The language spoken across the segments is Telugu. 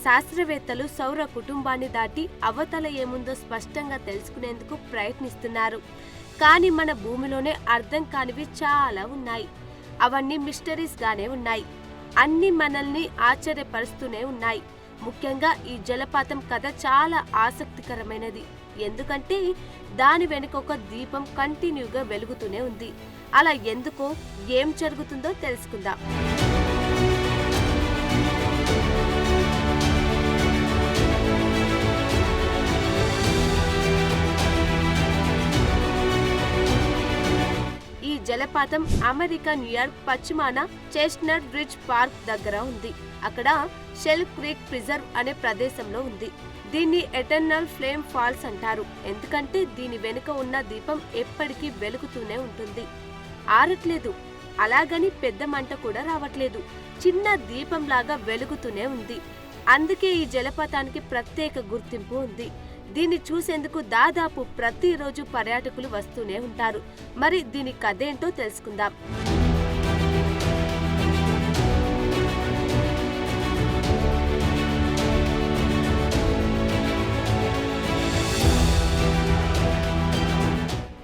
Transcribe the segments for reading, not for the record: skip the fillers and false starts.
శాస్త్రవేత్తలు సౌర కుటుంబాన్ని దాటి అవతల ఏముందో స్పష్టంగా తెలుసుకునేందుకు ప్రయత్నిస్తున్నారు. కానీ మన భూమిలోనే అర్థం కానివి చాలా ఉన్నాయి. అవన్నీ మిస్టరీస్ గానే ఉన్నాయి. అన్ని మనల్ని ఆశ్చర్యపరుస్తూనే ఉన్నాయి. ముఖ్యంగా ఈ జలపాతం కథ చాలా ఆసక్తికరమైనది. ఎందుకంటే దాని వెనుక ఒక దీపం కంటిన్యూగా వెలుగుతూనే ఉంది. అలా ఎందుకో, ఏం జరుగుతుందో తెలుసుకుందాం. జలపాతం అమెరికా న్యూయార్క్ పశ్చిమాన చెస్ట్నట్ బ్రిడ్జ్ పార్క్ దగ్గర ఉంది. అక్కడ షెల్ క్రీక్ ప్రిజర్వ్ అనే ప్రదేశంలో ఉంది. దీన్ని ఎటర్నల్ ఫ్లేమ్ ఫాల్స్ అంటారు. ఎందుకంటే దీని వెనుక ఉన్న దీపం ఎప్పటికీ వెలుగుతూనే ఉంటుంది, ఆరట్లేదు. అలాగని పెద్ద మంట కూడా రావట్లేదు, చిన్న దీపంలాగా వెలుగుతూనే ఉంది. అందుకే ఈ జలపాతానికి ప్రత్యేక గుర్తింపు ఉంది. దీన్ని చూసేందుకు దాదాపు ప్రతిరోజు పర్యాటకులు వస్తూనే ఉంటారు. మరి దీని కథేంటో తెలుసుకుందాం.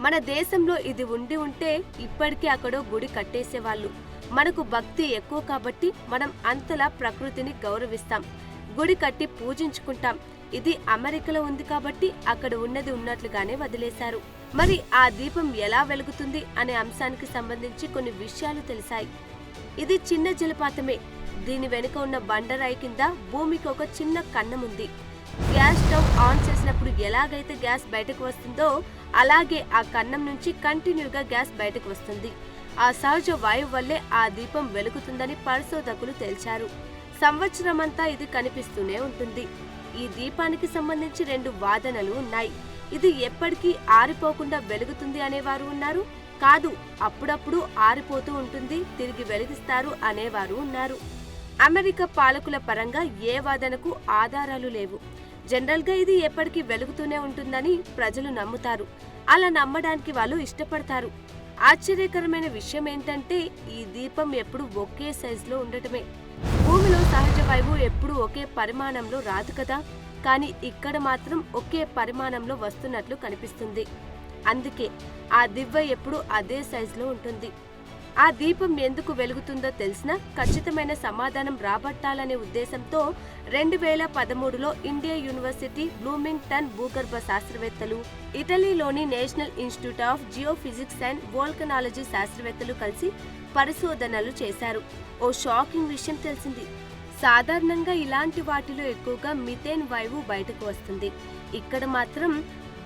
మన దేశంలో ఇది ఉంటే ఇప్పటికీ అక్కడో గుడి కట్టేసేవాళ్ళు. మనకు భక్తి ఎక్కువ కాబట్టి మనం అంతలా ప్రకృతిని గౌరవిస్తాం, గుడి కట్టి పూజించుకుంటాం. ఇది అమెరికాలో ఉంది కాబట్టి అక్కడ ఉన్నది ఉన్నట్లుగానే వదిలేశారు. మరి ఆ దీపం ఎలా వెలుగుతుంది అనే అంశానికి సంబంధించి కొన్ని విషయాలు తెలిసాయి. ఇది చిన్న జలపాతమే. దీని వెనుక ఉన్న బండరాయి కింద భూమికి ఒక చిన్న కన్నం ఉంది. గ్యాస్ స్టవ్ ఆన్ చేసినప్పుడు ఎలాగైతే గ్యాస్ బయటకు వస్తుందో అలాగే ఆ కన్నం నుంచి కంటిన్యూగా గ్యాస్ బయటకు వస్తుంది. ఆ సహజ వాయువు వల్లే ఆ దీపం వెలుగుతుందని పరిశోధకులు తేల్చారు. సంవత్సరమంతా ఇది కనిపిస్తూనే ఉంటుంది. ఈ దీపానికి సంబంధించి 2 వాదనలు ఉన్నాయి. ఇది ఎప్పటికీ ఆరిపోకుండా వెలుగుతుంది అనేవారు ఉన్నారు. కాదు, అప్పుడప్పుడు ఆరిపోతూ ఉంటుంది, తిరిగి వెలిగిస్తారు అనేవారు ఉన్నారు. అమెరికా పాలకుల పరంగా ఏ వాదనకు ఆధారాలు లేవు. జనరల్ గా ఇది ఎప్పటికీ వెలుగుతూనే ఉంటుందని ప్రజలు నమ్ముతారు. అలా నమ్మడానికి వాళ్ళు ఇష్టపడతారు. ఆశ్చర్యకరమైన విషయం ఏంటంటే ఈ దీపం ఎప్పుడు ఒకే సైజులో ఉండటమే. భూమిలో సహజ వాయువు ఎప్పుడు ఒకే పరిమాణంలో రాదు కదా, కానీ ఇక్కడ మాత్రం ఒకే పరిమాణంలో వస్తున్నట్లు కనిపిస్తుంది. అందుకే ఆ దివ్య ఎప్పుడు అదే సైజులో ఉంటుంది. ఆ దీపం ఎందుకు వెలుగుతుందో తెలిసినా ఖచ్చితమైన సమాధానం రాబట్టాలనే ఉద్దేశంతో 2013లో ఇండియా యూనివర్సిటీ బ్లూమింగ్టన్ భూగర్భ శాస్త్రవేత్తలు, ఇటలీలోని national institute of geophysics and volcanology శాస్త్రవేత్తలు కలిసి పరిశోధనలు చేశారు. ఓ షాకింగ్ విషయం తెలిసింది. సాధారణంగా ఇలాంటి వాటిలో ఎక్కువగా మిథేన్ వాయువు బయటకు వస్తుంది. ఇక్కడ మాత్రం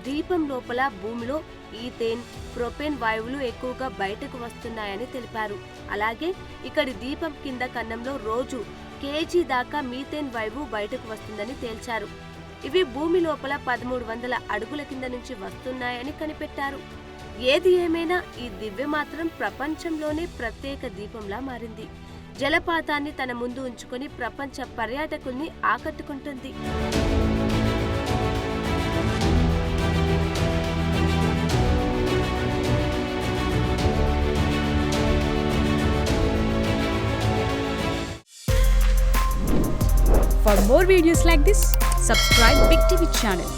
దీపం లోపల భూమిలో ఈథేన్, ప్రొపేన్ వాయువులు ఎక్కువగా బయటకు వస్తున్నాయని తెలిపారు. అలాగే ఇక్కడి దీపం కింద కన్నంలో రోజు కేజీ దాకా మీథేన్ వాయువు బయటకు వస్తుందని తేల్చారు. ఇవి భూమి లోపల 1300 అడుగుల కింద నుంచి వస్తున్నాయని కనిపెట్టారు. ఏది ఏమైనా ఈ దివ్య మాత్రం ప్రపంచంలోనే ప్రత్యేక దీపంలా మారింది. జలపాతాన్ని తన ముందు ఉంచుకొని ప్రపంచ పర్యాటకుల్ని ఆకట్టుకుంటుంది. For more videos like this, subscribe Big TV channel.